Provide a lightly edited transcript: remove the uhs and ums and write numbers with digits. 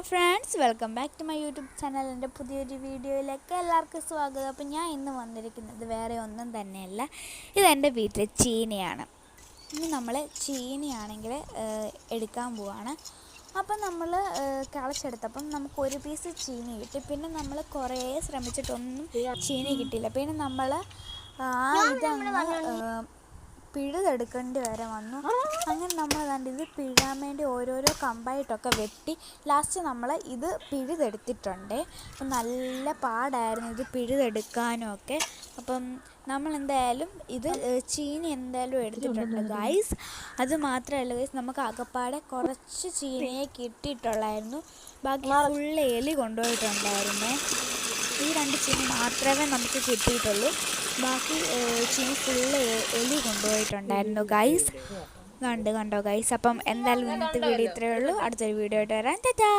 Friends, welcome back to my YouTube channel. എൻ്റെ പുതിയൊരു വീഡിയോയിലേക്ക് എല്ലാവർക്കും സ്വാഗതം. അപ്പം ഞാൻ ഇന്ന് വന്നിരിക്കുന്നത് വേറെ ഒന്നും തന്നെയല്ല, ഇതെൻ്റെ വീട്ടിലെ ചീനിയാണ്. ഇനി നമ്മൾ ചീനിയാണെങ്കിൽ എടുക്കാൻ പോവാണ്. അപ്പം നമ്മൾ കളച്ചെടുത്തപ്പം നമുക്ക് ഒരു പീസ് ചീനി കിട്ടി. പിന്നെ നമ്മൾ കുറേ ശ്രമിച്ചിട്ടൊന്നും ചീനി കിട്ടിയില്ല. പിന്നെ നമ്മൾ ഇതങ്ങ് പിഴുതെടുക്കേണ്ടി വരെ വന്നു. അങ്ങനെ നമ്മൾ കണ്ട് ഇത് പിഴാൻ വേണ്ടി ഓരോരോ കമ്പായിട്ടൊക്കെ വെട്ടി ലാസ്റ്റ് നമ്മൾ ഇത് പിഴുതെടുത്തിട്ടുണ്ട്. അപ്പം നല്ല പാടായിരുന്നു ഇത് പിഴുതെടുക്കാനും ഒക്കെ. അപ്പം നമ്മൾ എന്തായാലും ഇത് ചീനി എന്തായാലും എടുത്തിട്ടുണ്ട് ഗൈസ്. അത് മാത്രമല്ല ഗൈസ്, നമുക്ക് അകപ്പാടെ കുറച്ച് ചീനിയെ കിട്ടിയിട്ടുള്ളായിരുന്നു. ബാക്കി ഫുള്ള് എലി കൊണ്ടുപോയിട്ടുണ്ടായിരുന്നേ. ഈ 2 ചീനി മാത്രമേ നമുക്ക് കിട്ടിയിട്ടുള്ളൂ. ബാക്കി ചീനി ഫുള്ള് എലി കൊണ്ടുപോയിട്ടുണ്ടായിരുന്നു ഗൈസ്. കണ്ടോ ഗൈസ്. അപ്പം എന്തായാലും ഇന്നത്തെ വീഡിയോ ഇത്രയേ ഉള്ളൂ. അടുത്തൊരു വീഡിയോ ആയിട്ട് വരാം. ടാറ്റാ.